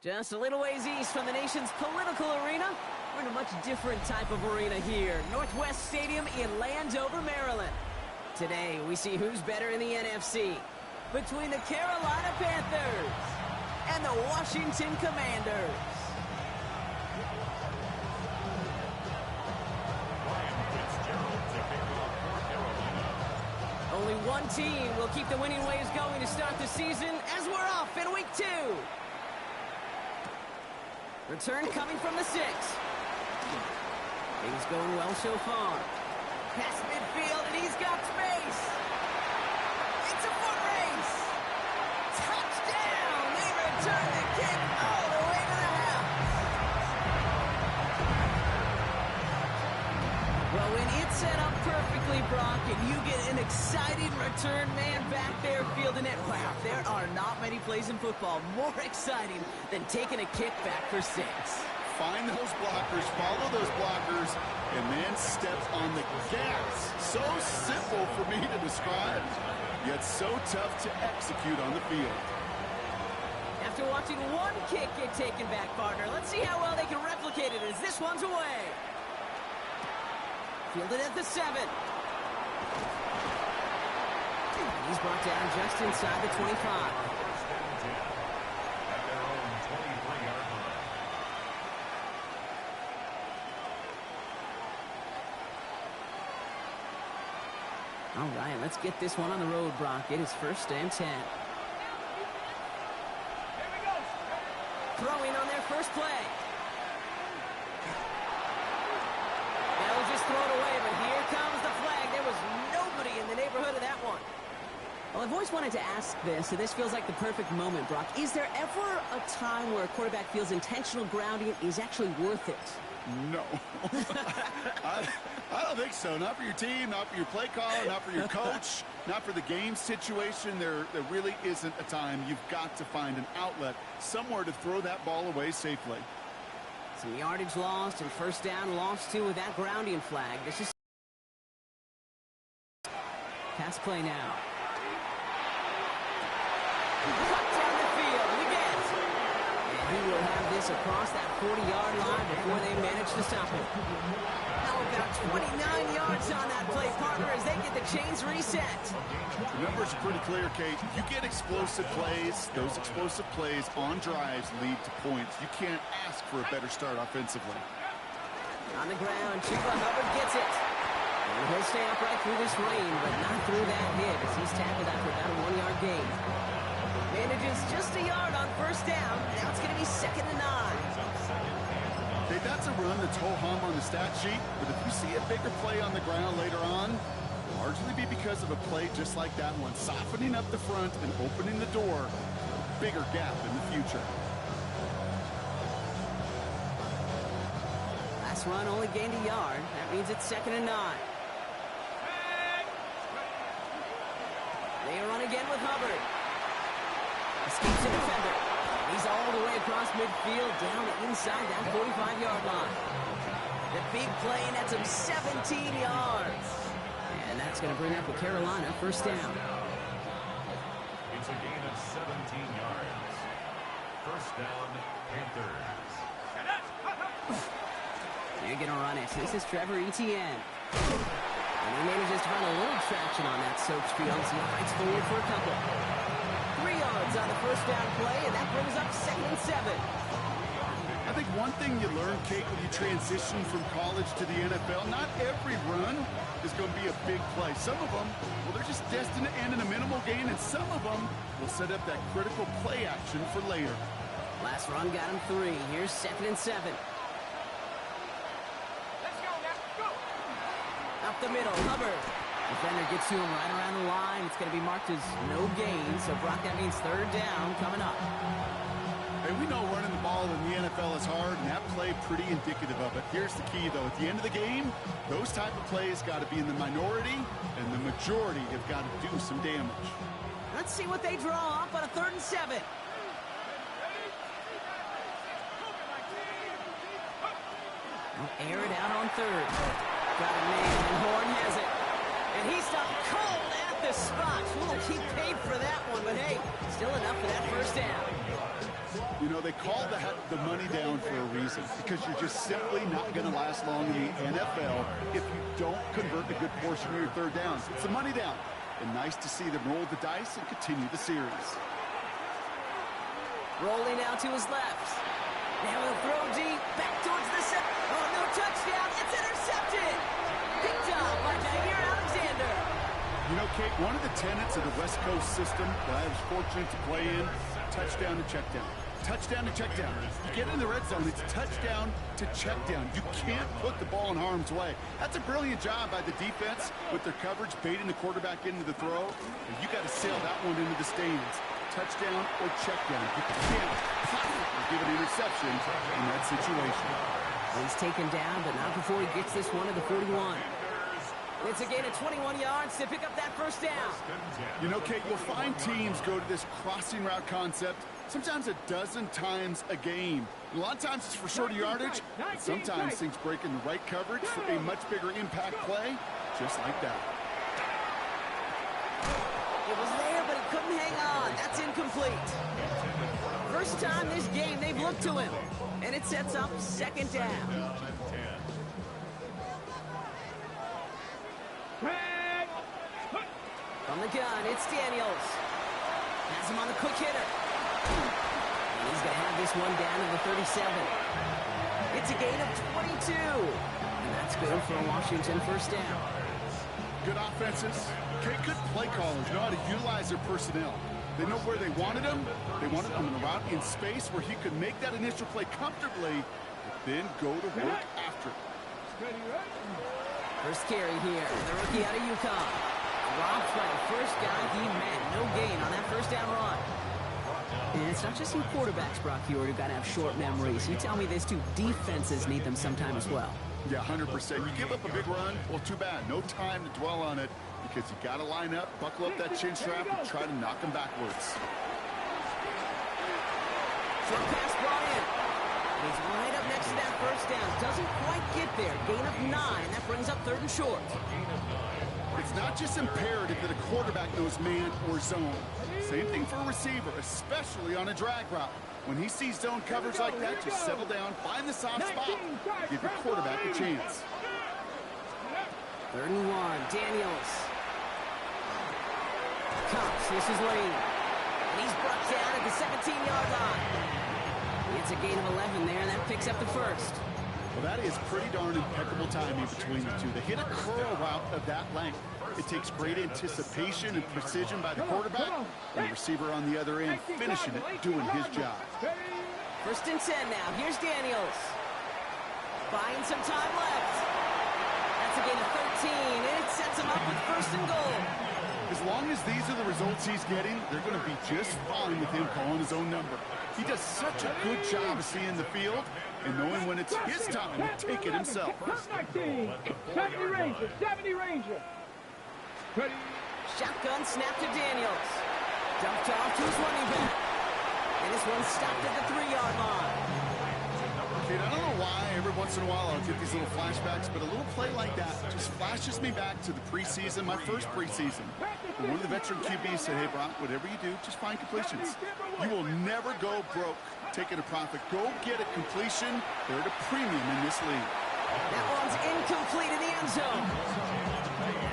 Just a little ways east from the nation's political arena, we're in a much different type of arena here. Northwest Stadium in Landover, Maryland. Today, we see who's better in the NFC. Between the Carolina Panthers and the Washington Commanders. Only one team will keep the winning ways going to start the season as we're off in week 2. Return coming from the 6. Things going well so far. Past midfield, and he's got space. It's a foot race. Touchdown! They return the kick all the way to the house. Well, when it's set up perfectly, Brock, and you get an exciting return man back there fielding it, wow, there are not many plays in football more exciting than taking a kick back for 6. Find those blockers, follow those blockers, and then step on the gas. So simple for me to describe, yet so tough to execute on the field. After watching one kick get taken back, partner, let's see how well they can replicate it as this one's away. Fielded at the 7. He's brought down just inside the 25. All right, let's get this one on the road, Brock. It is 1st and 10. Throwing on their first play. They'll just throw it away, but here comes the flag. There was nobody in the neighborhood of that one. Well, I've always wanted to ask this, and this feels like the perfect moment, Brock. Is there ever a time where a quarterback feels intentional grounding is actually worth it? No. I don't think so. Not for your team, not for your play caller, not for your coach, not for the game situation. There really isn't a time. You've got to find an outlet, somewhere to throw that ball away safely. Some yardage lost and 1st down lost too with that grounding flag. This is pass play now. Cut down the field again. And he will have this across that 40-yard line before they manage to stop him. How about 29 yards on that play, partner, as they get the chains reset. The numbers are pretty clear, Kate. You get explosive plays. Those explosive plays on drives lead to points. You can't ask for a better start offensively. On the ground, Chuba Hubbard gets it. And he'll stay upright through this rain, but not through that hit as he's tackled after about a 1-yard gain. Manages just a yard on 1st down. Now it's going to be 2nd and 9. Hey, that's a run that's ho-hum on the stat sheet, but if you see a bigger play on the ground later on, it'll largely be because of a play just like that one, softening up the front and opening the door for a bigger gap in the future. Last run only gained a yard. That means it's 2nd and 9. They run again with Hubbard. Escapes the defender. He's all the way across midfield, down inside that 45-yard line. The big play, and that's him 17 yards. And that's going to bring up the Carolina 1st down. It's a gain of 17 yards. 1st down, Panthers. They're going to run it. This is Trevor Etienne. And he manages to find a little traction on that soaked field as he fights forward for a couple. 3 yards on the 1st down play, and that brings up 2nd and 7. I think one thing you learn, Kate, when you transition from college to the NFL, not every run is going to be a big play. Some of them, well, they're just destined to end in a minimal gain, and some of them will set up that critical play action for later. Last run got him 3. Here's 2nd and 7. Up the middle, Hubbard. Defender gets to him right around the line. It's going to be marked as no gain. So, Brock, that means 3rd down coming up. Hey, we know running the ball in the NFL is hard, and that play pretty indicative of it. Here's the key, though. At the end of the game, those type of plays got to be in the minority, and the majority have got to do some damage. Let's see what they draw up on a 3rd and 7. They'll air it out on 3rd. Got a man, and Horn has it. And he stopped cold at the spot. Ooh, he paid for that one, but hey, still enough for that first down. You know, they call that the money down for a reason, because you're just simply not going to last long in the NFL if you don't convert a good portion of your third downs. It's the money down. And nice to see them roll the dice and continue the series. Rolling out to his left. Now he'll throw deep, back towards the center. Oh, no touchdown. It's intercepted. Picked up by Jair Alexander. You know, Kate, one of the tenets of the West Coast system that I was fortunate to play in, touchdown to check down. Touchdown to check down. You get in the red zone, it's touchdown to check down. You can't put the ball in harm's way. That's a brilliant job by the defense with their coverage, baiting the quarterback into the throw. And you got to sail that one into the stands. Touchdown or check down. You can't possibly give an interception in that situation. He's taken down, but not before he gets this one to the 41. It's a gain of 21 yards to pick up that first down. You know, Kate, you'll find teams go to this crossing route concept sometimes a dozen times a game. A lot of times it's for shorter yardage, but sometimes things break in the right coverage for a much bigger impact play, just like that. It was there, but he couldn't hang on. That's incomplete. First time this game they've looked to him, and it sets up second down. From the gun, it's Daniels. Has him on the quick hitter. And he's going to have this one down to the 37. It's a gain of 22. And that's good for a Washington first down. Good offenses. Good play callers know how to utilize their personnel. They know where they wanted him. They wanted him in a route in space where he could make that initial play comfortably, but then go to work after it. First carry here, the rookie out of UConn. Rob play, first guy he met. No gain on that first down run. And it's not just some quarterbacks, Brock Huard, who got to have short memories. You tell me this too, defenses need them sometime as well. Yeah, 100%. You give up a big run, well, too bad. No time to dwell on it because you got to line up, buckle up that chin strap, and try to knock them backwards. Short pass brought in. And he's right up next to that first down. Doesn't quite get there. Gain of 9. That brings up third and short. It's not just imperative that a quarterback knows man or zone. Same thing for a receiver, especially on a drag route. When he sees zone coverage like that, just settle down, find the soft spot, give your quarterback a chance. Third and 1, Daniels. Cops, this is Lane. And he's brought down at the 17-yard line. It's a gain of 11 there, and that picks up the first. Well, that is pretty darn impeccable timing between the two. They hit a curl route of that length. It takes great anticipation and precision by the quarterback, and the receiver on the other end finishing it, doing his job. First and 10 now. Here's Daniels. Buying some time left. That's a gain of 13, and it sets him up with first and goal. As long as these are the results he's getting, they're going to be just fine with him calling his own number. He does such a good job of seeing the field and knowing when it's his time to take it himself. 19, 70 Ranger, 70 Ranger. Ready. Shotgun snap to Daniels. Dumped off to his running back. And this one stopped at the 3-yard line. Kid, I don't know why every once in a while I'll get these little flashbacks, but a little play like that just flashes me back to the preseason, my first preseason. And one of the veteran QBs said, hey, Brock, whatever you do, just find completions. You will never go broke taking a profit. Go get a completion. They're at a premium in this league. That one's incomplete in the end zone.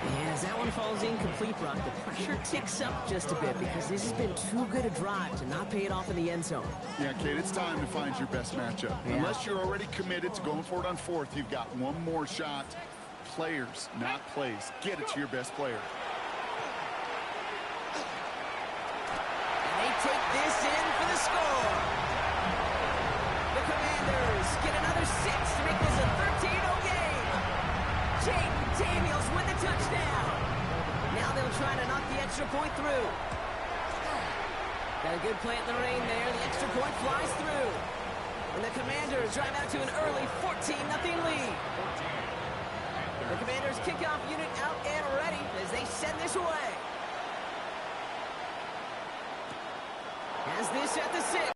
Yeah, as that one falls incomplete, Brock, the pressure ticks up just a bit because this has been too good a drive to not pay it off in the end zone. Yeah, Kate, it's time to find your best matchup. Yeah. Unless you're already committed to going for it on fourth, you've got one more shot. Players, not plays. Get it to your best player. And they take this in for the score. The Commanders get another 6 to make this a 13-0 game. Jaden Daniels with the touchdown. Now they'll try to knock the extra point through. Got a good plant in the rain there. The extra point flies through. And the Commanders drive out to an early 14-0 lead. The Commanders kickoff unit out and ready as they send this away. Has this at the 6.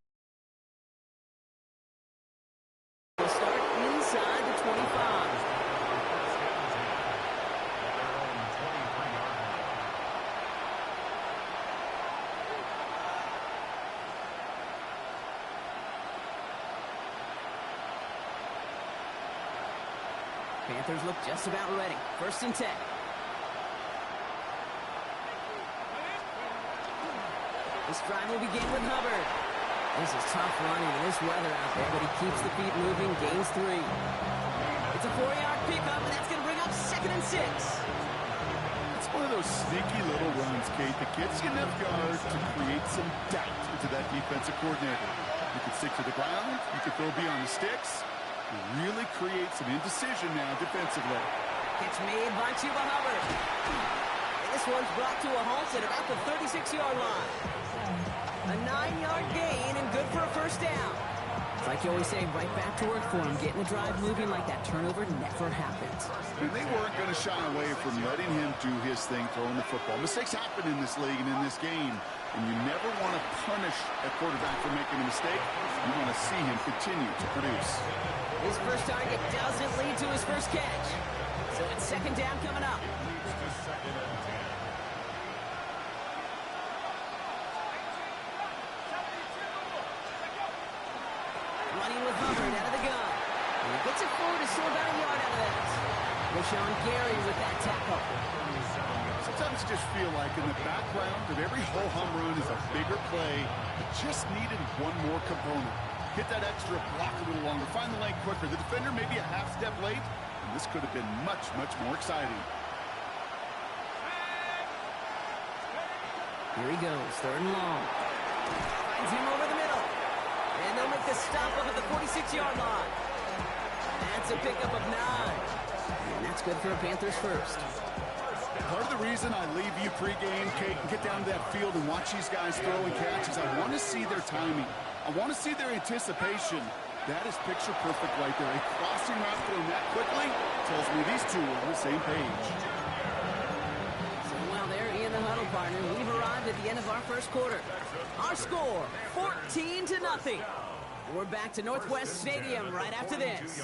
They'll start inside the 25. Panthers look just about ready. 1st and 10. This drive will begin with Hubbard. This is tough running in this weather out there, but he keeps the feet moving, gains 3. It's a 4-yard pickup, and that's going to bring up 2nd and 6. It's one of those sneaky little runs, Kate, that gets you enough yards to create some doubt into that defensive coordinator. You can stick to the ground, you can throw beyond the sticks, you really create some indecision now defensively. Catch made by Chuba Hubbard. And this one's brought to a halt at about the 36-yard line. A 9-yard gain and good for a 1st down. It's like you always say, right back to work for him, getting the drive moving like that turnover never happened. And they weren't going to shy away from letting him do his thing, throwing the football. Mistakes happen in this league and in this game, and you never want to punish a quarterback for making a mistake. You want to see him continue to produce. His first target doesn't lead to his first catch. So it's 2nd down coming up. Running with Hubbard out of the gun. And he gets it forward to still about a yard out of that. Rashawn Gary with that tackle. Sometimes you just feel like in the background of every ho-hum run is a bigger play. It just needed one more component. Hit that extra block a little longer. Find the lane quicker. The defender maybe a half step late. And this could have been much, much more exciting. Here he goes. 3rd and long. Finds him over the middle. And they'll make the stop up at the 46-yard line. That's a pickup of 9. And that's good for a Panthers 1st. Part of the reason I leave you pregame, Kate, and get down to that field and watch these guys throw and catch is I want to see their timing. I want to see their anticipation. That is picture perfect right there. A crossing route thrown that quickly tells me these two are on the same page. So while they're in the huddle, partner, we've arrived at the end of our 1st quarter. Our score, 14-0. We're back to Northwest Stadium right after this.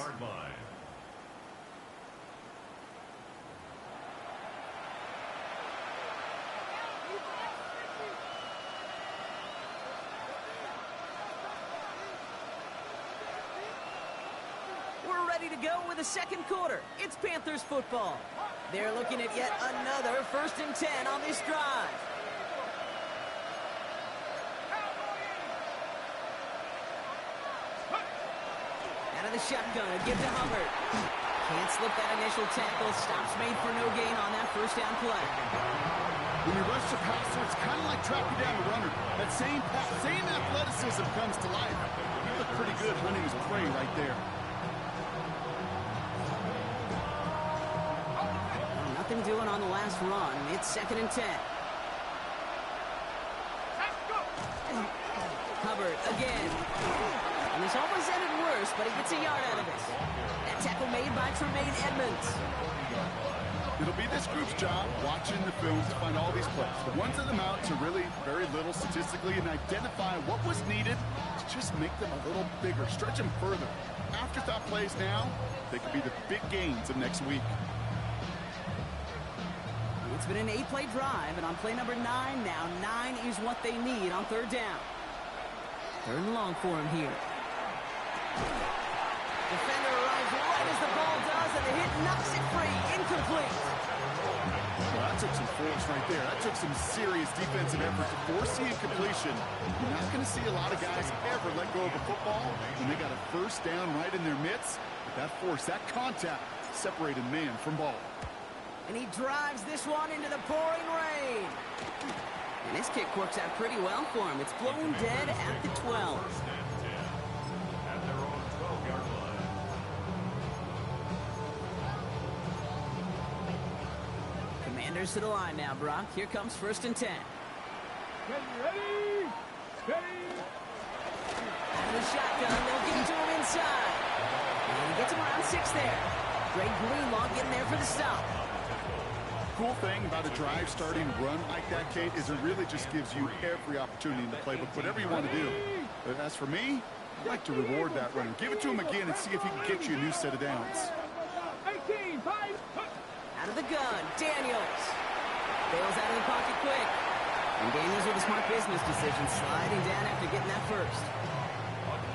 We're ready to go with the 2nd quarter. It's Panthers football. They're looking at yet another 1st and 10 on this drive. Out of the shotgun, a give to Hubbard. Can't slip that initial tackle. Stops made for no gain on that 1st down play. When you rush the passer, it's kind of like tracking down the runner. That same athleticism comes to life. You look pretty good hunting his prey right there. Nothing doing on the last run. It's 2nd and 10. Hubbard again. And this almost ended worse, but he gets a yard out of it. That tackle made by Tremaine Edmonds. It'll be this group's job watching the film to find all these plays. The ones that amount to really very little statistically and identify what was needed to just make them a little bigger, stretch them further. Afterthought plays now, they could be the big gains of next week. It's been an 8-play drive, and on play number 9 now, 9 is what they need on 3rd down. 3rd and long for him here. Defender arrives right as the ball does, and the hit knocks it free. Incomplete. Well, that took some force right there. That took some serious defensive effort to force the incompletion. You're not going to see a lot of guys ever let go of a football when they got a 1st down right in their midst. But that force, that contact, separated man from ball. And he drives this one into the pouring rain. And this kick works out pretty well for him. It's blown dead at the 12. Commanders to the line now, Brock. Here comes 1st and 10. Ready? Out of the shotgun, they'll get to him inside. And he gets him around 6 there. Greg Greenlaw getting there for the stop. Cool thing about a drive starting run like that, Kate, is it really just gives you every opportunity in the playbook, whatever you want to do. But as for me, I like to reward that runner. Give it to him again and see if he can get you a new set of downs. 18, 5. Out of the gun, Daniels. Bails out of the pocket quick. And Daniels with a smart business decision, sliding down after getting that 1st.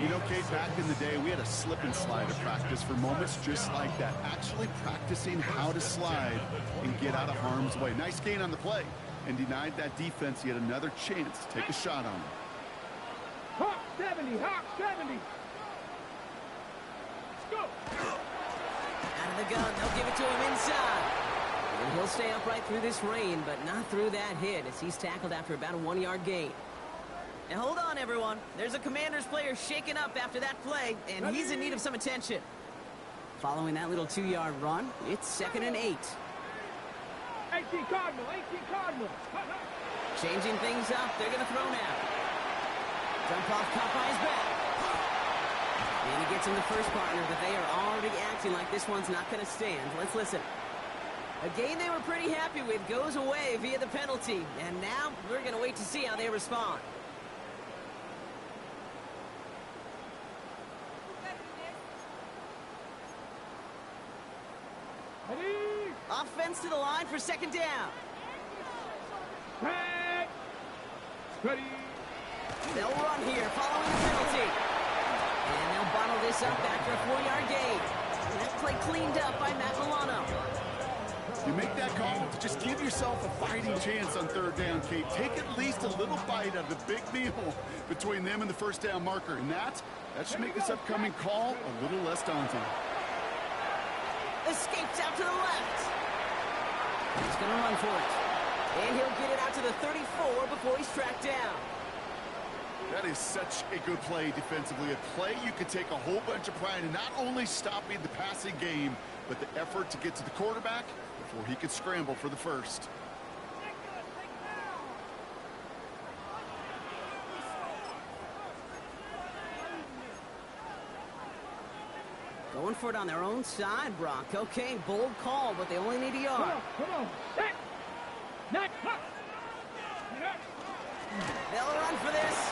You know, Kate, back in the day, we had a slip and slide of practice for moments just like that. Actually practicing how to slide and get out of harm's way. Nice gain on the play. And denied that defense yet another chance to take a shot on him. Hawk 70, Hawk 70. Let's go. Out of the gun, they'll give it to him inside. And he'll stay upright through this rain, but not through that hit as he's tackled after about a 1-yard gain. And hold on, everyone. There's a Commanders player shaken up after that play, and he's in need of some attention. Following that little 2-yard run, it's 2nd and 8. 18 Cardinal, 18 Cardinal. Changing things up, they're going to throw now. Dump off, caught by his back. And he gets him the first partner, but they are already acting like this one's not going to stand. Let's listen. A game they were pretty happy with goes away via the penalty, and now we're going to wait to see how they respond. Ready? Offense to the line for 2nd down. Back. Ready. They'll run here following the penalty. And they'll bottle this up after a 4-yard gain. And that play cleaned up by Matt Milano. You make that call to just give yourself a fighting chance on 3rd down, Kate. Take at least a little bite out of the big meal between them and the 1st down marker. And that should make this upcoming call a little less daunting. Escapes out to the left. He's going to run for it. And he'll get it out to the 34 before he's tracked down. That is such a good play defensively. A play you could take a whole bunch of pride in not only stopping the passing game, but the effort to get to the quarterback before he could scramble for the first. Going for it on their own side, Brock. Okay, bold call, but they only need a yard. Come on. Set. Next. They'll run for this.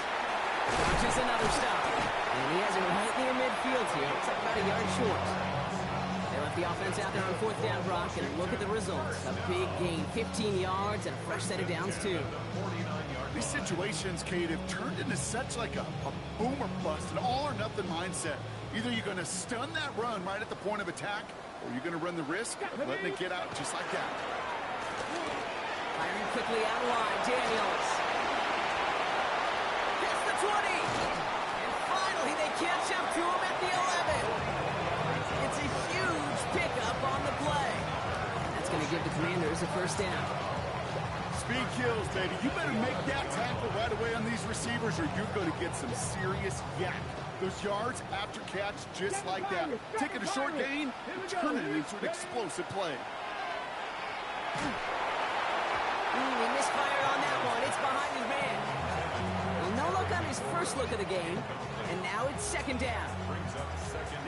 Launches another stop. And he has it right near midfield here. It's like about a yard short. They left the offense out there on 4th down, Brock, and look at the results. A big gain, 15 yards, and a fresh set of downs, too. These situations, Kate, have turned into such like a boom or bust, an all-or-nothing mindset. Either you're going to stun that run right at the point of attack, or you're going to run the risk of letting it get out just like that. Firing quickly out wide, Daniels. Gets the 20. And finally, they catch up to him at the 11. It's a huge pickup on the play. And that's going to give the Commanders a 1st down. Speed kills, baby. You better make that tackle right away on these receivers, or you're going to get some serious yak. Those yards after catch just like that. Taking a short gain and turning it into an explosive play. He misfired on that one. It's behind his man. Well, no look on his first look of the game. And now it's 2nd down.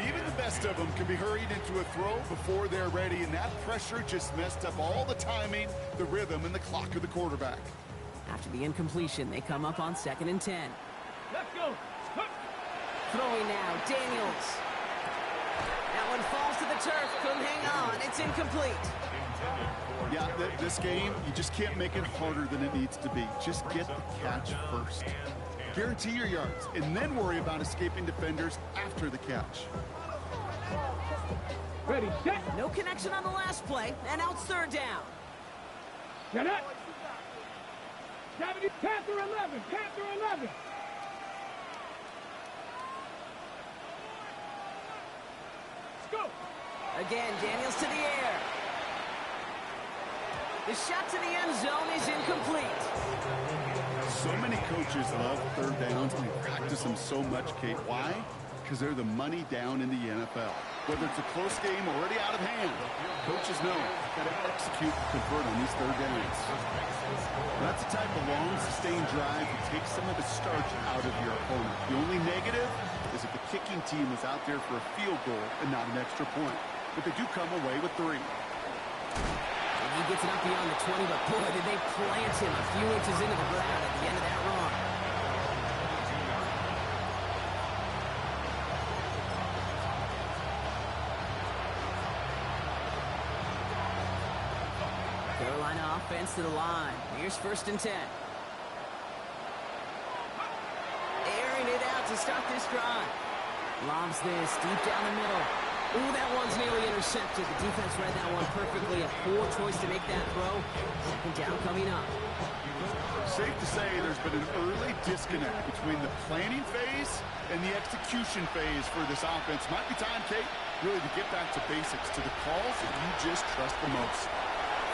Even the best of them can be hurried into a throw before they're ready, and that pressure just messed up all the timing, the rhythm, and the clock of the quarterback. After the incompletion, they come up on 2nd and 10. Let's go. Throwing now, Daniels. That one falls to the turf. Couldn't hang on. It's incomplete. Yeah, this game, you just can't make it harder than it needs to be. Just get the catch first. Guarantee your yards, and then worry about escaping defenders after the catch. Ready, set. No connection on the last play, and now it's 3rd down. Get up. 70. Panther 11. Panther 11. Let's go. Again, Daniels to the air. The shot to the end zone is incomplete. So many coaches love 3rd downs and they practice them so much, Kate. Why? Because they're the money down in the NFL. Whether it's a close game already out of hand, coaches know got to execute and convert on these 3rd downs. That's the type of long, sustained drive that takes some of the starch out of your opponent. The only negative is if the kicking team is out there for a field goal and not an extra point. But they do come away with 3. And he gets it up beyond the 20, but boy, did they plant him a few inches into the ground at the end of that run. Carolina offense to the line. Here's 1st and 10. Airing it out to to start this drive. Lobs this deep down the middle. Ooh, that one's nearly intercepted. The defense read that one perfectly. A poor choice to make that throw. Second down coming up. Safe to say there's been an early disconnect between the planning phase and the execution phase for this offense. Might be time, Kate, really to get back to basics, to the calls that you just trust the most.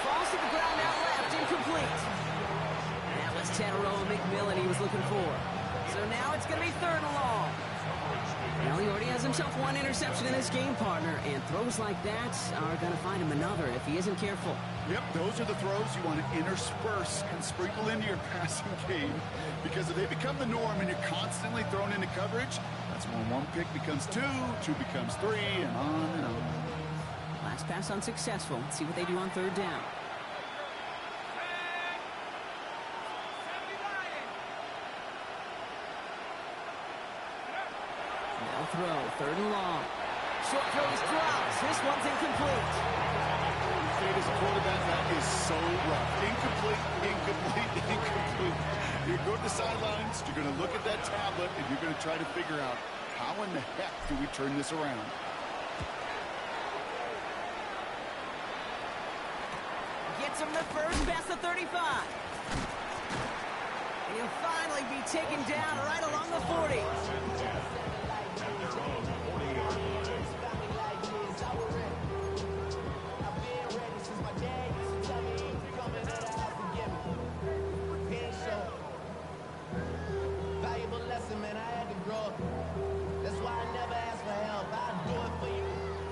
Falls to the ground out left, incomplete. That was Tataroa McMillan he was looking for. So now it's going to be third and long. Well, he already has himself one interception in this game, partner, and throws like that are going to find him another if he isn't careful. Yep, those are the throws you want to intersperse and sprinkle into your passing game, because if they become the norm and you're constantly thrown into coverage, that's when one pick becomes two becomes three, and on and on. Last pass unsuccessful. Let's see what they do on third down. They'll throw, third and long. Short throw is dropped. This one's incomplete. As a quarterback, that is so rough. Incomplete, incomplete, incomplete. You're going to the sidelines, you're going to look at that tablet, and you're going to try to figure out how in the heck do we turn this around. Gets him the first, past the 35. And he'll finally be taken down right along the 40.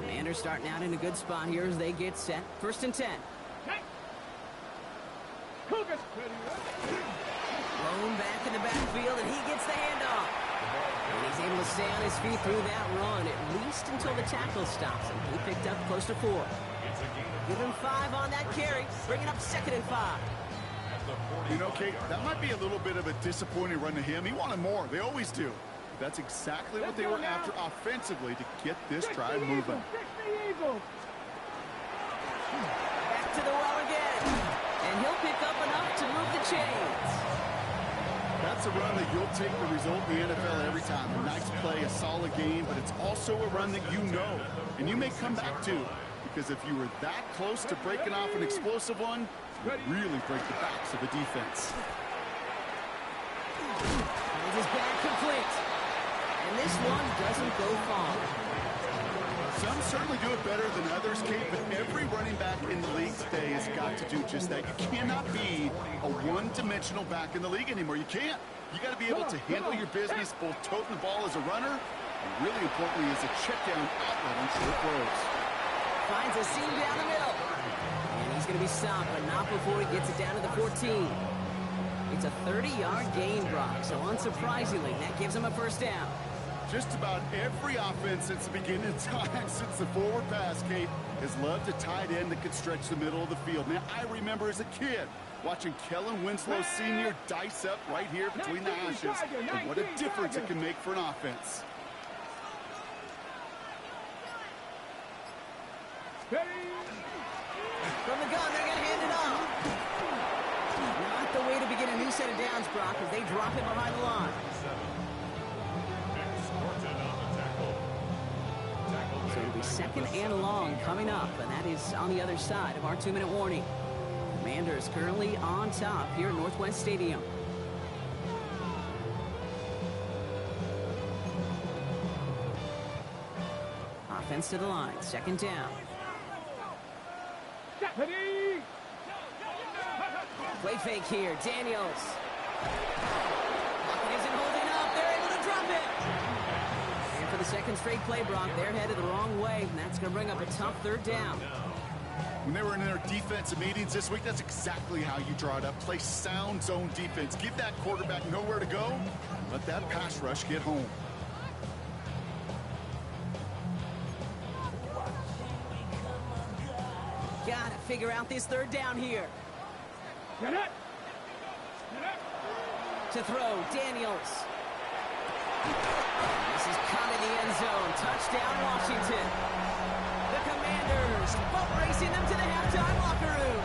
Commanders starting out in a good spot here as they get set. First and 10. Cougars. Blown back in the backfield, and he gets the handoff. And he's able to stay on his feet through that run, at least until the tackle stops him. He picked up close to 4. Give him 5 on that carry, bringing up second and 5. You know, Kate, that might be a little bit of a disappointing run to him. He wanted more. They always do. That's exactly what they were after offensively to get this drive moving. Back to the well again. And he'll pick up enough to move the chains. That's a run that you'll take the result in the NFL every time. A nice play, a solid game, but it's also a run that you know and you may come back to, because if you were that close to breaking off an explosive one, you would really break the backs of the defense. It is back complete. And this one doesn't go far. Some certainly do it better than others, Kate, but every running back in the league today has got to do just that. You cannot be a one-dimensional back in the league anymore. You can't. You got to be able to handle your business, both toting the ball as a runner, and really importantly as a check-down outlet on short throws. Finds a seam down the middle. And he's going to be stopped, but not before he gets it down to the 14. It's a 30-yard gain, Brock, so unsurprisingly, that gives him a first down. Just about every offense since the beginning of time, since the forward pass, Kate, has loved a tight end that could stretch the middle of the field. Now, I remember as a kid watching Kellen Winslow Sr. dice up right here between the hashes, and what a difference it can make for an offense. From the gun, they're going to hand it off. Not the way to begin a new set of downs, Brock, as they drop him behind the line. So it'll be second and long coming up, and that is on the other side of our 2-minute warning. Commanders currently on top here at Northwest Stadium. Offense to the line, second down. Play fake here, Daniels. Pocket isn't holding up, they're able to drop it. And for the second straight play, Brock, they're headed the wrong way, and that's going to bring up a tough third down. When they were in their defensive meetings this week, that's exactly how you draw it up. Play sound zone defense. Give that quarterback nowhere to go. Let that pass rush get home. Gotta figure out this third down here. To throw, Daniels. This is caught in the end zone. Touchdown, Washington. The Commanders boat racing them to the halftime locker room.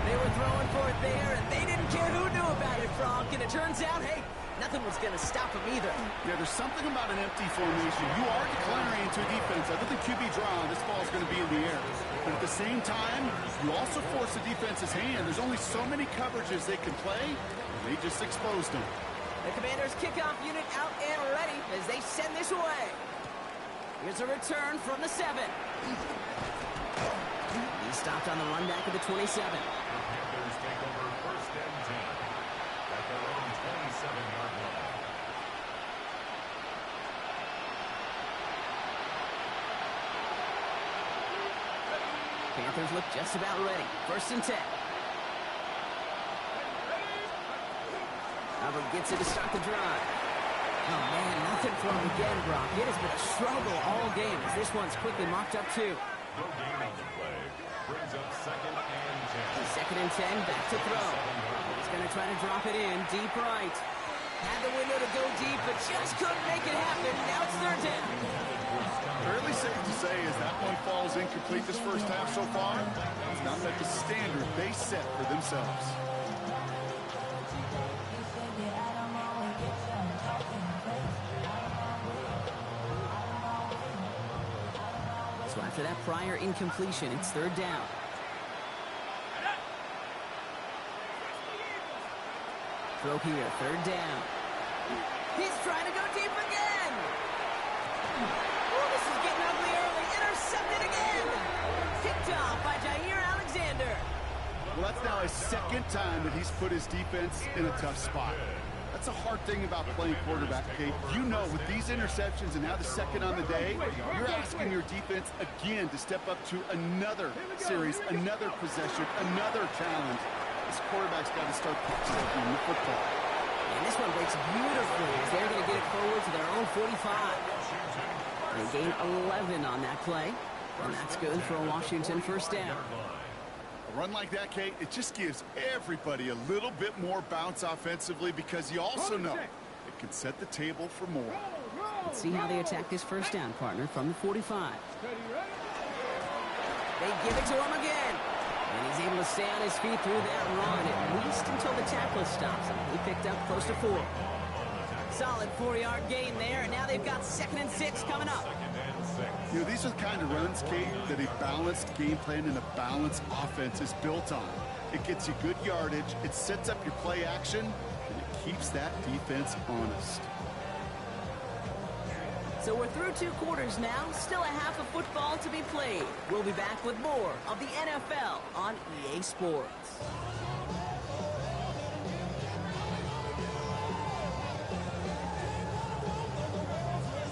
They were throwing for it there, and they didn't care who knew about it, Frank. And it turns out, hey, nothing nothing was going to stop him either. Yeah, there's something about an empty formation. You are declaring into a defense. Other than QB draw, this ball is going to be in the air. But at the same time, you also force the defense's hand. There's only so many coverages they can play, and they just exposed them. The Commanders' kickoff unit out and ready as they send this away. Here's a return from the 7. He stopped on the run back of the 27. The Panthers take over first and 10 at their own 27-yard line. Panthers look just about ready. First and 10. Hubbard gets it to start the drive. Oh, man, nothing for him again, Brock. It has been a struggle all game as this one's quickly marked up, too. No gain on the play. Brings up second and 10. Second and 10, back to throw. He's going to try to drop it in, deep right. Had the window to go deep, but just couldn't make it happen. Now it's third down. Fairly safe to say as that one falls incomplete this first half so far, it's not met the standard they set for themselves. So after that prior incompletion, it's third down. Throw here, third down. He's trying to go deep again. Oh, this is getting ugly early. Intercepted again. Kicked off by Jair Alexander. Well, that's now his second time that he's put his defense in a tough spot. That's a hard thing about playing quarterback, Kate. You know, with these interceptions and now the second on the day, you're asking your defense again to step up to another series, another possession, another challenge. This quarterback's got to start protecting the football. And this one breaks beautifully as they're going to get it forward to their own 45. They gain 11 on that play, and that's good for a Washington first down. A run like that, Kate, it just gives everybody a little bit more bounce offensively because you also know it can set the table for more. Let's see how they attack this first down, partner, from the 45. They give it to him again. And he's able to stay on his feet through that run, at least until the tackler stops him. He picked up close to 4. Solid 4-yard gain there, and now they've got 2nd and 6 coming up. You know, these are the kind of runs, Kate, that a balanced game plan and a balanced offense is built on. It gets you good yardage, it sets up your play action, and it keeps that defense honest. So we're through 2 quarters now, still a half of football to be played. We'll be back with more of the NFL on EA Sports.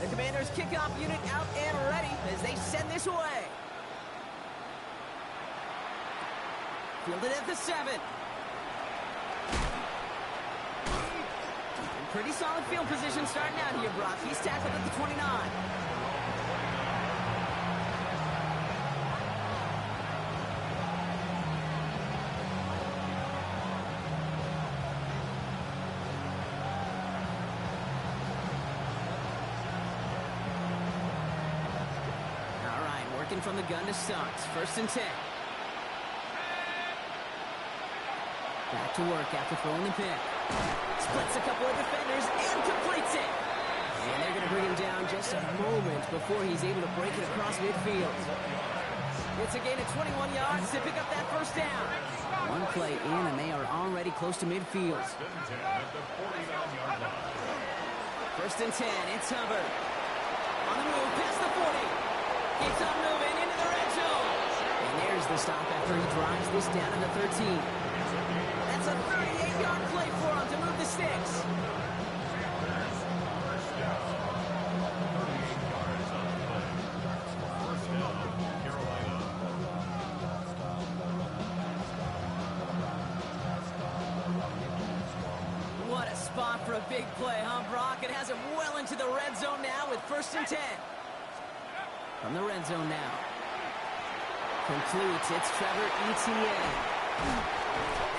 The Commanders' kickoff unit out and ready as they send this away. Fielded at the 7. Pretty solid field position starting out here, Brock. He's tackled at the 29. All right, working from the gun to start. First and 10. Back to work after throwing the pick. Splits a couple of defenders and completes it. And they're going to bring him down just a moment before he's able to break it across midfield. It's a gain of 21 yards to pick up that first down. One play in, and they are already close to midfield. First and 10, it's Hubbard. On the move, past the 40. Keeps on moving into the red zone. And there's the stop after he drives this down to the 13. That's a 38-yard play for him to move the sticks. What a spot for a big play, huh, Brock? It has him well into the red zone now with first and 10. From the red zone now. Completes. It's Trevor Etienne.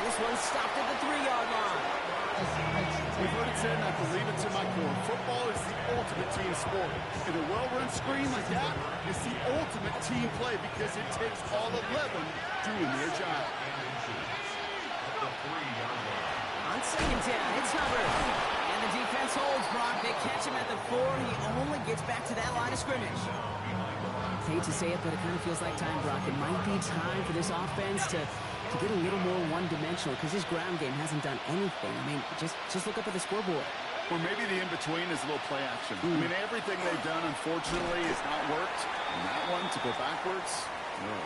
This one's stopped at the 3-yard line. We've heard it said, and I believe it to my core. Football is the ultimate team sport. And a well-run screen like that is the ultimate team play because it takes all 11 doing their job. On second down, it's Hubbard. And the defense holds, Brock. They catch him at the 4. He only gets back to that line of scrimmage. Hate to say it, but it kind of feels like time, Brock. It might be time for this offense to get a little more one-dimensional because this ground game hasn't done anything. I mean, just look up at the scoreboard. Or maybe the in-between is a little play action. I mean, everything they've done, unfortunately, has not worked. And that one, to go backwards, no.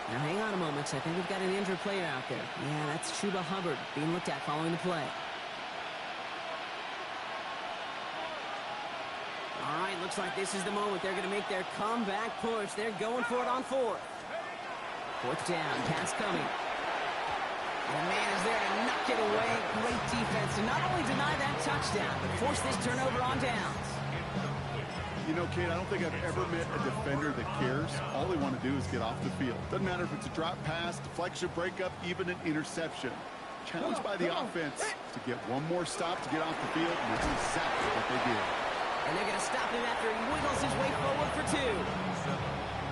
Now, hang on a moment. I think we've got an injured player out there. Yeah, that's Chuba Hubbard being looked at following the play. All right, looks like this is the moment. They're going to make their comeback push. They're going for it on 4th. 4th down, pass coming. And the man is there to knock it away. Great defense to not only deny that touchdown, but force this turnover on downs. You know, Kate, I don't think I've ever met a defender that cares. All they want to do is get off the field. Doesn't matter if it's a drop pass, deflection, breakup, even an interception. Challenged by the offense to get one more stop to get off the field, and that's exactly what they did. And they're going to stop him after he wiggles his way forward for 2.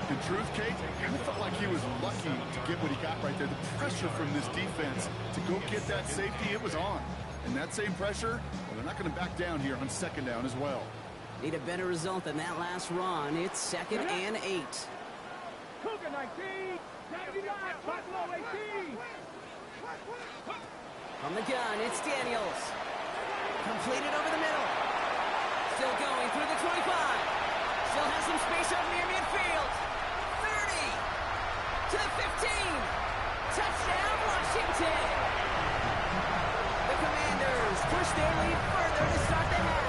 In truth, Kate, I kind of felt like he was lucky to get what he got right there. The pressure from this defense to go get that safety, it was on. And that same pressure, well, they're not going to back down here on 2nd down as well. Need a better result than that last run. It's 2nd and 8. Cougar 19, 79, Buffalo 18. From the gun, it's Daniels. Completed over the middle. Still going through the 25. Still has some space up near midfield. 30 to the 15. Touchdown, Washington. The Commanders push their lead further to start the half.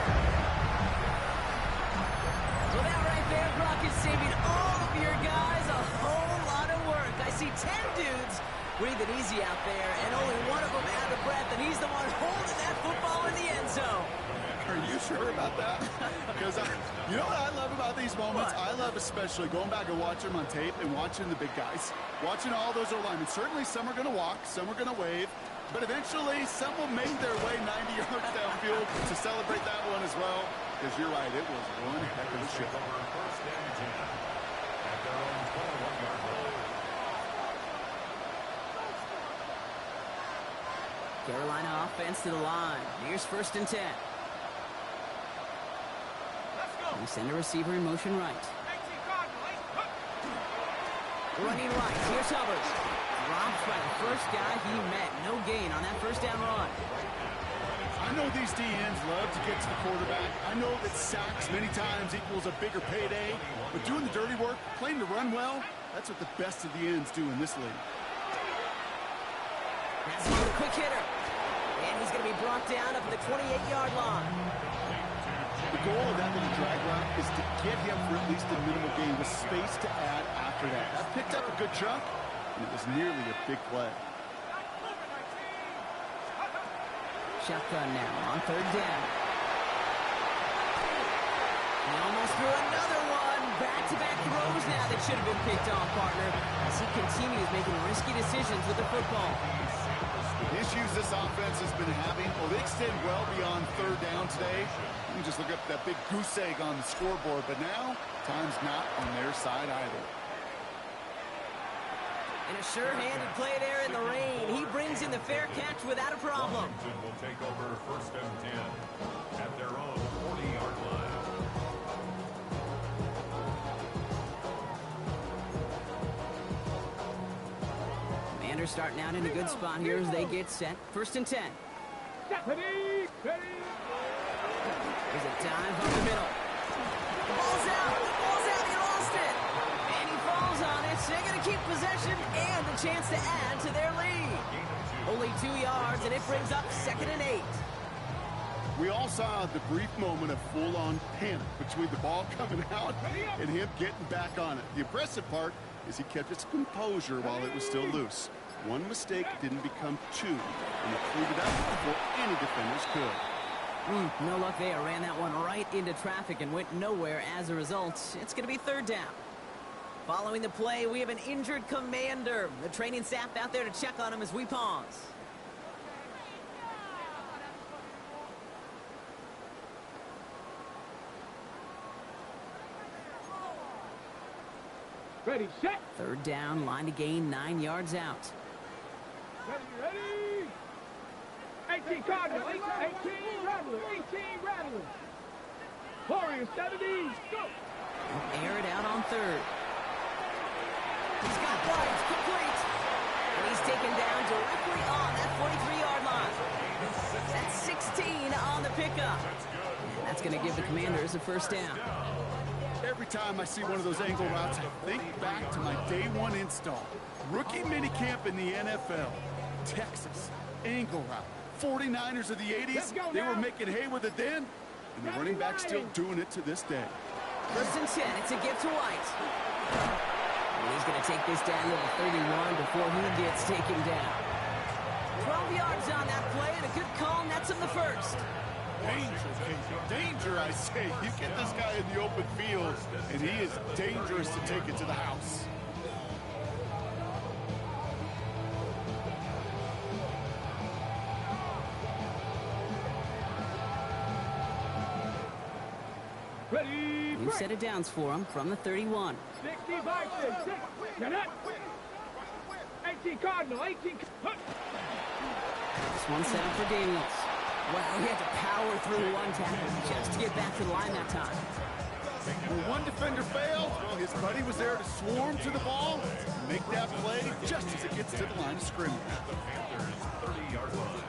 Well, that right there, Brock, is saving all of your guys a whole lot of work. I see 10 dudes breathing easy out there, and only one of them out of breath, and he's the one holding that football in the end zone. Are you sure about that? Because you know what I love about these moments? What? I love especially going back and watching them on tape and watching the big guys. Watching all those O-linemen. Certainly some are going to walk, some are going to wave, but eventually some will make their way 90 yards downfield to celebrate that one as well. Because you're right, it was one heck of a show. First and 10 at their own 21-yard line. Carolina offense to the line. Here's 1st and 10. They send a receiver in motion right. Running right. Here's Hubbard. Dropped by the first guy he met. No gain on that 1st down run. I know these DNs love to get to the quarterback. I know that sacks many times equals a bigger payday. But doing the dirty work, playing to run well, that's what the best of the ends do in this league. That's a quick hitter. And he's going to be brought down up at the 28-yard line. The goal of that little drag route is to get him for at least a minimal gain with space to add after that. That picked up a good chunk, and it was nearly a big play. Shotgun now on 3rd down. He almost threw another one. Back-to-back throws now that should have been picked off, partner, as he continues making risky decisions with the football. The issues this offense has been having, well, they extend well beyond 3rd down today. You can just look up that big goose egg on the scoreboard, but now time's not on their side either. And a sure-handed play there in the rain. He brings in the fair catch without a problem. Washington will take over 1st and 10 at their own 40-yard line. Commanders starting out in a good spot here as they get set. 1st and 10. Ready, ready. There's a dive up the middle. Ball's out. He lost it. And he falls on it. So they're going to keep possession and the chance to add to their lead. Only 2 yards, and it brings up 2nd and 8. We all saw the brief moment of full-on panic between the ball coming out and him getting back on it. The impressive part is he kept his composure while it was still loose. One mistake didn't become 2, and he cleaned it up before any defenders could. No luck there. Ran that one right into traffic and went nowhere as a result. It's going to be 3rd down. Following the play, we have an injured Commander. The training staff out there to check on him as we pause. Ready, set. 3rd down, line to gain 9 yards out. Ready, ready. 18 Cardinal, 18 Rattler, 18 Rattler. Warriors 70, go. Air it out on third. He's got White, complete. And he's taken down directly on that 43-yard line. That's 16 on the pickup. And that's going to give the Commanders a first down. Every time I see one of those angle routes, I think back to my day one install. Rookie minicamp in the NFL. Texas, angle route. 49ers of the 80s, they were making hay with it then, and the running back's still doing it to this day. First and 10, it's a gift to White. And he's going to take this down to the 31 before he gets taken down. 12 yards on that play, and a good call nets him the first. Danger, Casey. Danger, I say. You get this guy in the open field, and he is dangerous to take it to the house. Ready, New set of downs for him from the 31. 65, 6. Get it. 18 Cardinal, 18. This one set up for Daniels. Wow, he had to power through one tackle just to get back to the line that time. When one defender failed, well, his buddy was there to swarm to the ball, make that play just as it gets to the line of scrimmage. The Panthers' 30-yard line.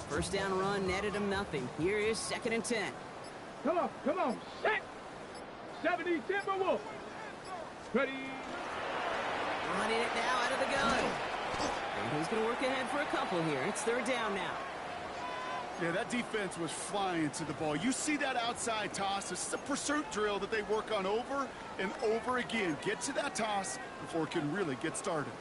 First down run netted him nothing. Here is 2nd and 10. Come on, set. 70 Timberwolves. Ready. Running it now out of the gun. And he's going to work ahead for a couple here. It's 3rd down now. Yeah, that defense was flying to the ball. You see that outside toss. This is a pursuit drill that they work on over and over again. Get to that toss before it can really get started.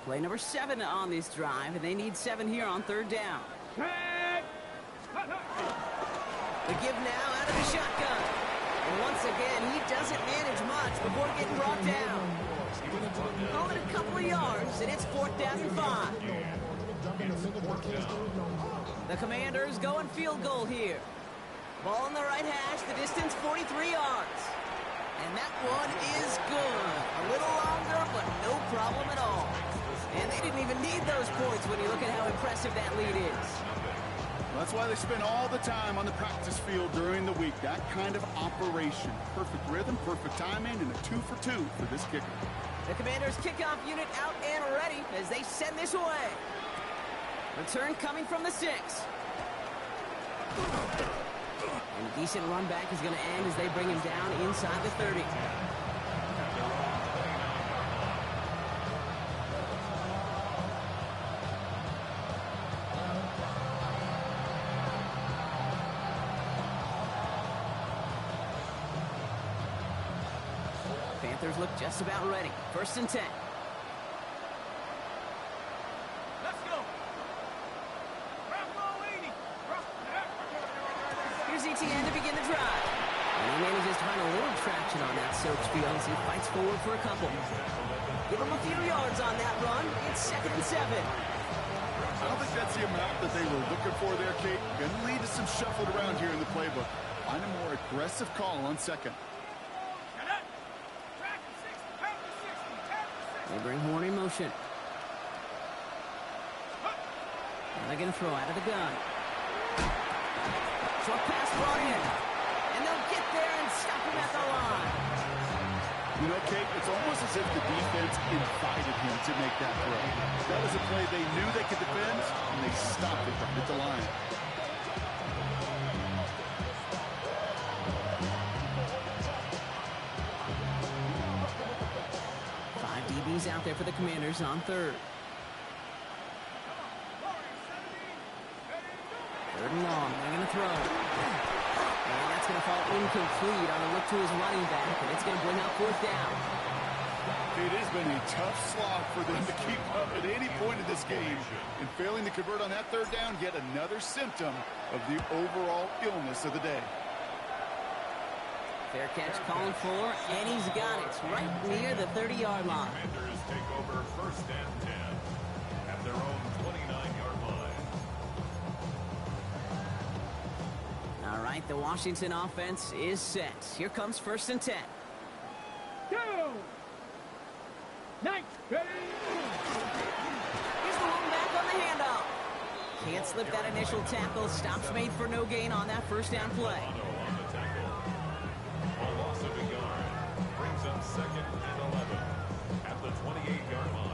Play number 7 on this drive, and they need 7 here on 3rd down. Set. The give now out of the shotgun. And once again, he doesn't manage much before getting brought down. Only a couple of yards, and it's 4th down and 5. The Commanders going field goal here. Ball on the right hash, the distance 43 yards. And that one is good. A little longer, but no problem at all. And they didn't even need those points when you look at how impressive that lead is. That's why they spend all the time on the practice field during the week. That kind of operation. Perfect rhythm, perfect timing, and a 2-for-2 for this kicker. The Commanders' kickoff unit out and ready as they send this away. Return coming from the 6. And a decent run back is going to end as they bring him down inside the 30. Panthers look just about ready. 1st and 10. Let's go. Here's ETN to begin the drive. And he manages to find a little traction on that search field as he fights forward for a couple. Give him a few yards on that run. It's 2nd and 7. I don't think that's the amount that they were looking for there, Kate. Going to lead to some shuffled around here in the playbook. Find a more aggressive call on 2nd. They bring Horn in motion. And they're going to throw out of the gun. Short pass brought in. And they'll get there and stop him at the line. You know, Kate, it's almost as if the defense invited him to make that throw. That was a play they knew they could defend, and they stopped it right at the line. DB's out there for the Commanders on 3rd. 3rd and long. They're going to throw. And that's going to fall incomplete on a look to his running back, and it's going to bring up 4th down. It has been a tough slog for them to keep up at any point in this game. And failing to convert on that 3rd down, yet another symptom of the overall illness of the day. Fair catch calling for, and he's got it right near the 30-yard line. Commanders take over 1st and 10 at their own 29-yard line. All right, the Washington offense is set. Here comes 1st and 10. Go! Nice. Ready? He's going back on the handoff. Can't slip that initial tackle. Stops made for no gain on that 1st down play. On the tackle. A loss of a yard. Brings up 2nd and 11 at the 28-yard line.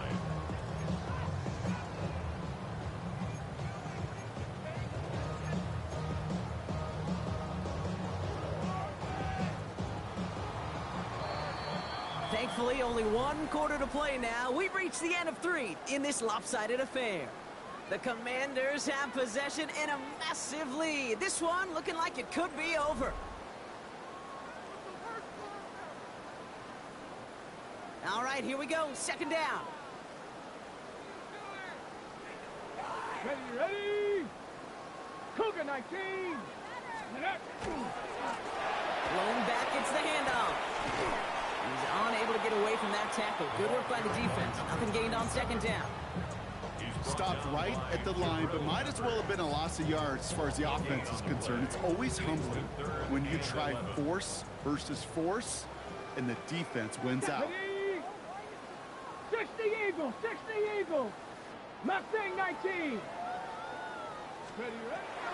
Thankfully, only 1 quarter to play now. We've reached the end of 3 in this lopsided affair. The Commanders have possession in a massive lead. This one looking like it could be over. All right, here we go. 2nd down. Ready? Cougar 19. Blown back, it's the handoff. He's unable to get away from that tackle. Good work by the defense. Nothing gained on 2nd down. Stopped right at the line, but might as well have been a loss of yards as far as the offense is concerned. It's always humbling when you try force versus force, and the defense wins out. 60 Eagles. Mustang 19. Ready?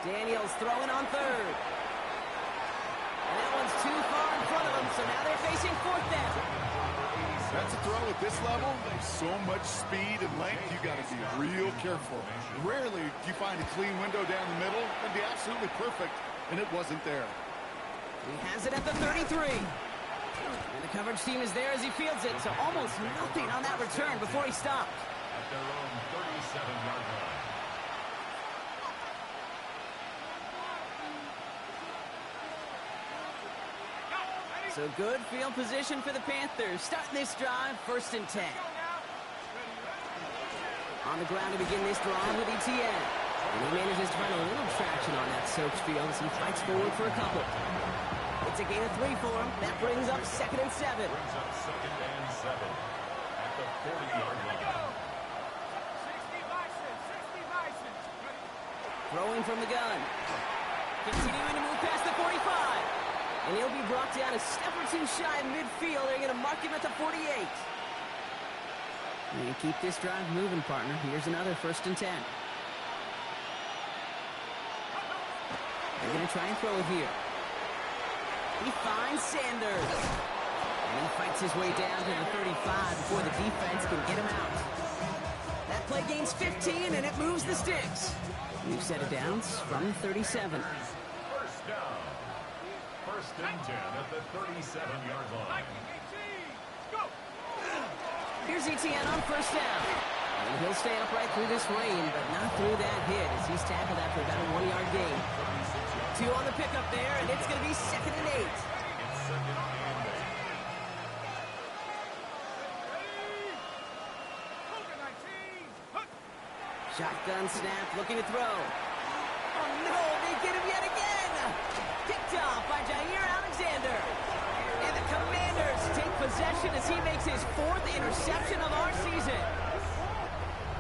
Daniels throwing on 3rd. And that one's too far in front of them, so now they're facing 4th down. That's a throw at this level. There's so much speed and length, you got to be real careful. Rarely do you find a clean window down the middle. That'd be absolutely perfect, and it wasn't there. He has it at the 33. And the coverage team is there as he fields it, so almost nothing on that return before he stopped. At their own 37-yard line. So good field position for the Panthers. Starting this drive, 1st and 10. On the ground to begin this drive with Etienne. And he manages to find a little traction on that soaked field as he fights forward for a couple. It's a gain of 3 for him. That brings up 2nd and 7. Brings up 2nd and 7 at the 40-yard line. Throwing from the gun. Continuing to move past the 45. And he'll be brought down a step or 2 shy of midfield. They're going to mark him at the 48. You keep this drive moving, partner. Here's another 1st and 10. They're going to try and throw it here. He finds Sanders. And he fights his way down to the 35 before the defense can get him out. That play gains 15, and it moves the sticks. New set of downs from 37. 1st down. 1st and 10 at the 37-yard line. Here's Etienne on 1st down. And he'll stay upright through this rain, but not through that hit as he's tackled after about a 1-yard gain. 2 on the pickup there, and it's going to be 2nd and 8. It's 2nd and 8. Shotgun snap, looking to throw. Oh no, they get him yet again! Picked off by Jair Alexander. And the Commanders take possession as he makes his 4th interception of our season.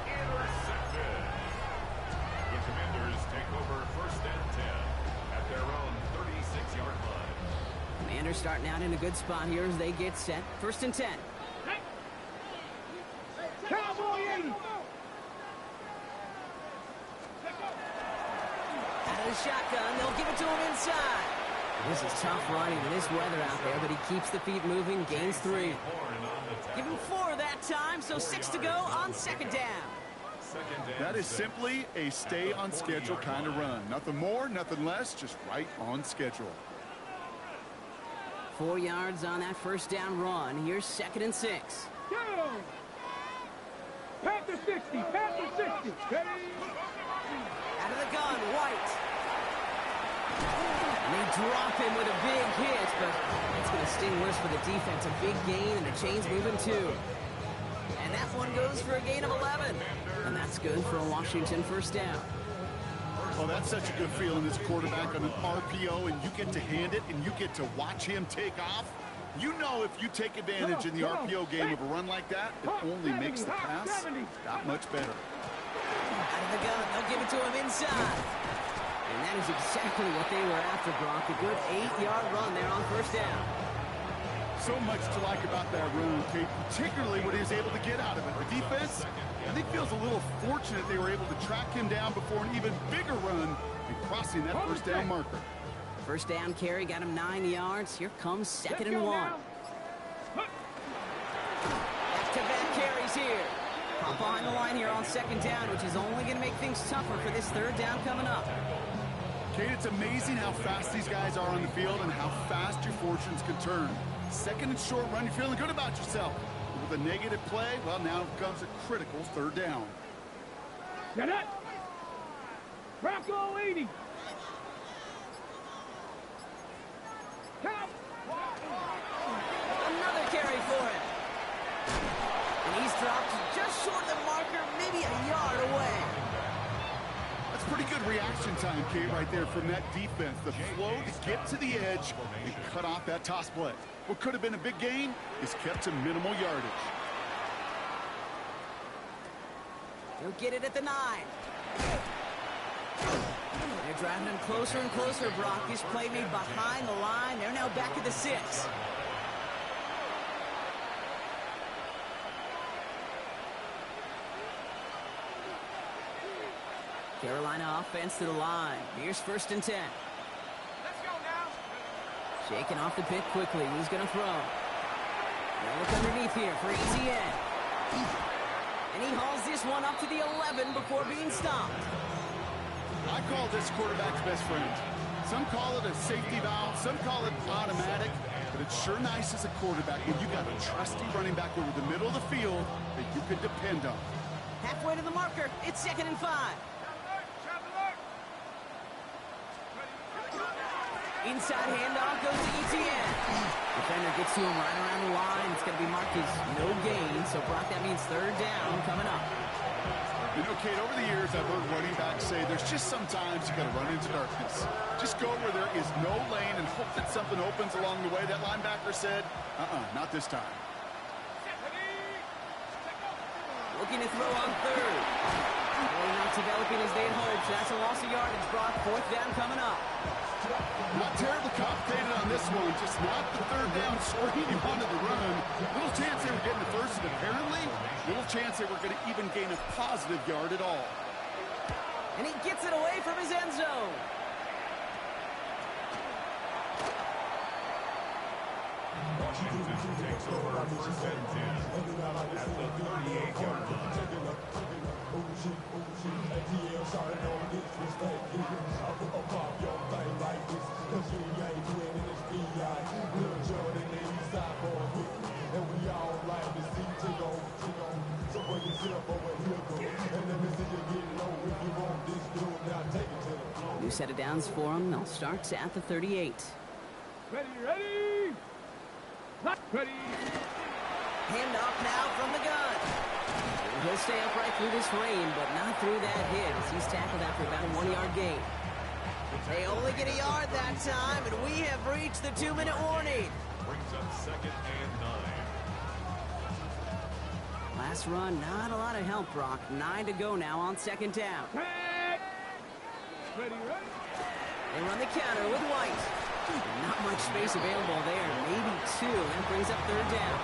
Intercepted. The Commanders take over 1st and 10 at their own 36-yard line. Commanders starting out in a good spot here as they get set. 1st and 10. Cowboy 80. Out of the shotgun, they'll give it to him inside. This is tough running in this weather out there, but he keeps the feet moving, gains 3. Give him 4 that time, so 6 to go on 2nd down. That is simply a stay on schedule kind of run. Nothing more, nothing less, just right on schedule. 4 yards on that 1st down run. Here's 2nd and 6. Go! Panther 60. Panther 60. Ready? Out of the gun, White. And they drop him with a big hit, but it's going to sting worse for the defense. A big gain, and the chain's moving too. And that one goes for a gain of 11. And that's good for a Washington 1st down. Oh, that's such a good feeling as quarterback on an RPO, and you get to hand it, and you get to watch him take off. You know if you take advantage in the RPO game of a run like that, it only makes the pass that much better. Out of the gun, they'll give it to him inside. And that is exactly what they were after, Brock. A good 8-yard run there on first down. So much to like about that run, Kate, particularly what he was able to get out of it. The defense, I think, feels a little fortunate they were able to track him down before an even bigger run and crossing that first down marker. First down carry got him 9 yards. Here comes second and 1. Back-to-back carries here. Pop behind the line here on second down, which is only going to make things tougher for this third down coming up. Kate, it's amazing how fast these guys are on the field and how fast your fortunes can turn. Second and short run, you're feeling good about yourself. With a negative play, well, now comes a critical third down. Get it! Bronco 80! Come! Another carry for him. And he's dropped just short of the marker, maybe a yard away. That's pretty good reaction time, Kate, right there from that defense. The flow to get to the edge and cut off that toss play. What could have been a big gain is kept to minimal yardage. He'll get it at the 9. They're driving him closer and closer, Brock. This play made behind the line. They're now back at the 6. Carolina offense to the line. Here's first and 10. Let's go now! Shaking off the pit quickly. Who's going to throw? Now look underneath here for Etienne. And he hauls this one up to the 11 before being stopped. I call this quarterback's best friend. Some call it a safety valve, some call it automatic, but it's sure nice as a quarterback when you got a trusty running back over the middle of the field that you can depend on. Halfway to the marker, it's second and 5. Inside handoff goes to Etienne. Defender gets to him right around the line. It's going to be marked as no gain, so Brock, that means third down coming up. You know, Kate, over the years, I've heard running backs say there's just sometimes you got to run into darkness. Just go where there is no lane and hope that something opens along the way. That linebacker said, not this time. Looking to throw on third. Really not developing as they'd hoped. That's a loss of yardage, Brock. Fourth down coming up. Not terribly complicated on this one. Just not the third down screen he wanted to run. Little chance they were getting the first, and apparently, little chance they were going to even gain a positive yard at all. And he gets it away from his end zone. Washington takes over first and 10 at the 38-yard line. New set of downs for him. They'll start at the 38. Ready, ready! Not ready! Handoff now from the gun. He'll stay upright through this rain, but not through that hit as he's tackled after about a 1-yard gain. They only get a yard that time, and we have reached the 2-minute warning. Brings up second and 9. Last run, not a lot of help, Brock. 9 to go now on second down. Ready, ready? They run the counter with White. Not much space available there, maybe 2. That brings up third down.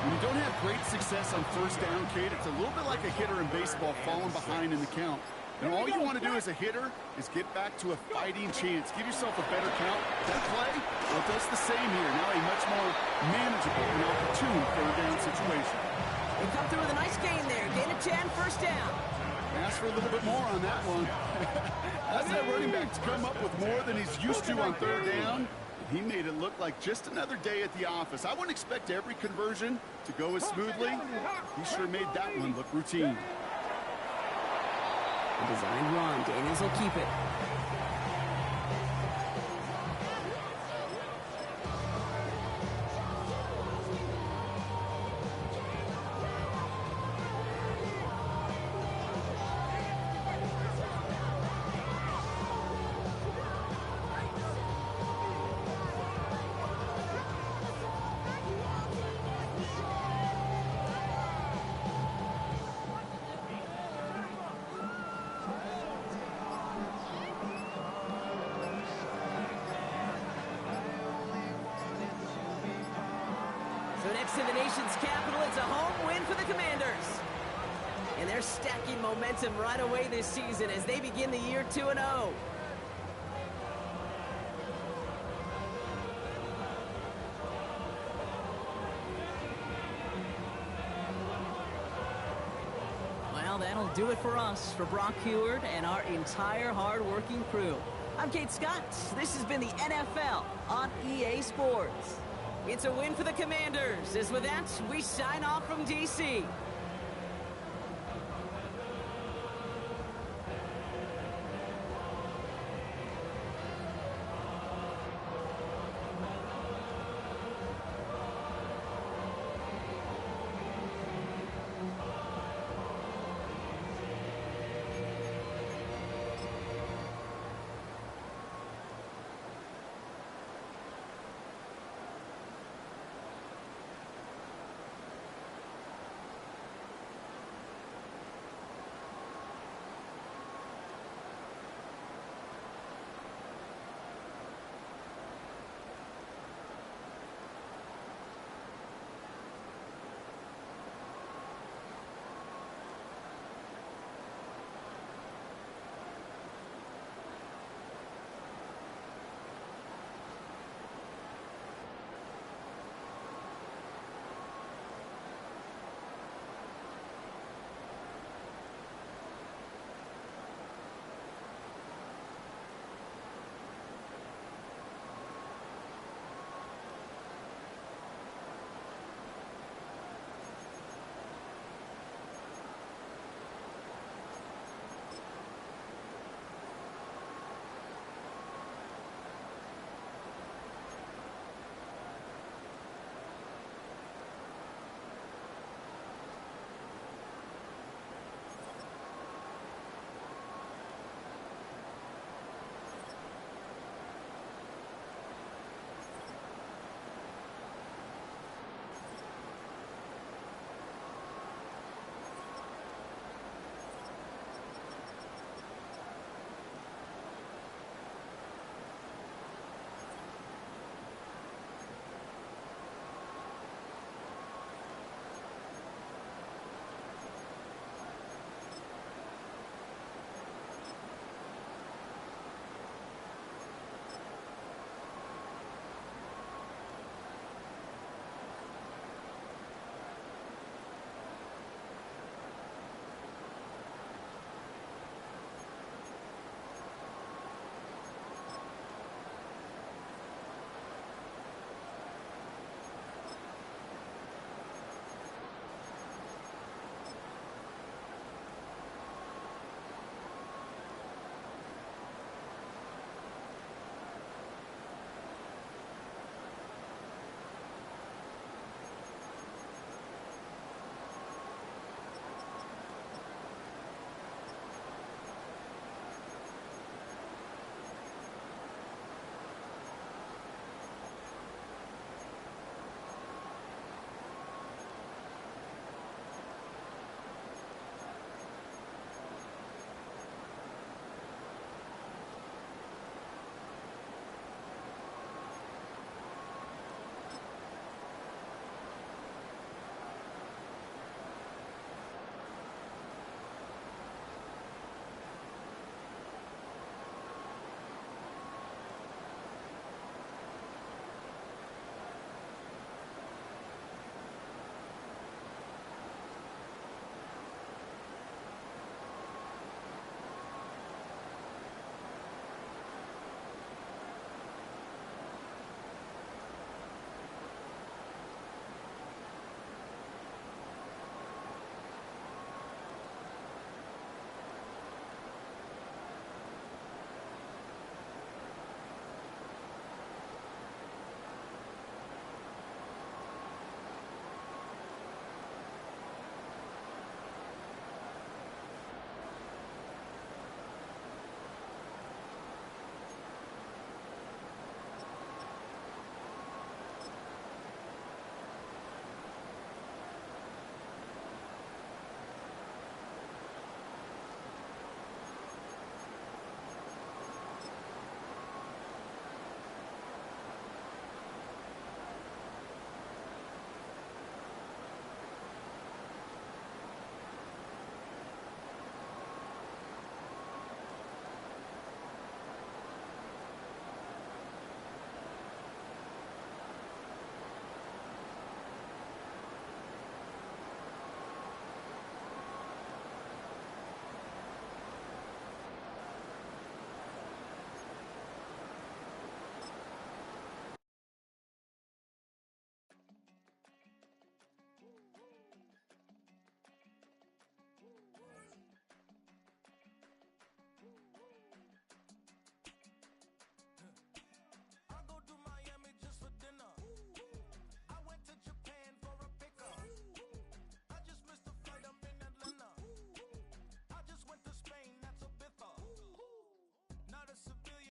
When you don't have great success on first down, Kate, it's a little bit like a hitter in baseball falling behind in the count. And all you want to do as a hitter is get back to a fighting chance. Give yourself a better count. That play, well, it does the same here. Now a much more manageable and opportune third down situation. They come through with a nice gain there. Gain of 10, first down. Ask for a little bit more on that one. That's that running back to come up with more than he's used to on third down. He made it look like just another day at the office. I wouldn't expect every conversion to go as smoothly. He sure made that one look routine. A designed run. Daniels will keep it. Next in the nation's capital, it's a home win for the Commanders. And they're stacking momentum right away this season as they begin the year 2-0. Well, that'll do it for us, for Brock Heward and our entire hard-working crew. I'm Kate Scott. This has been the NFL on EA Sports. It's a win for the Commanders, as with that, we sign off from D.C.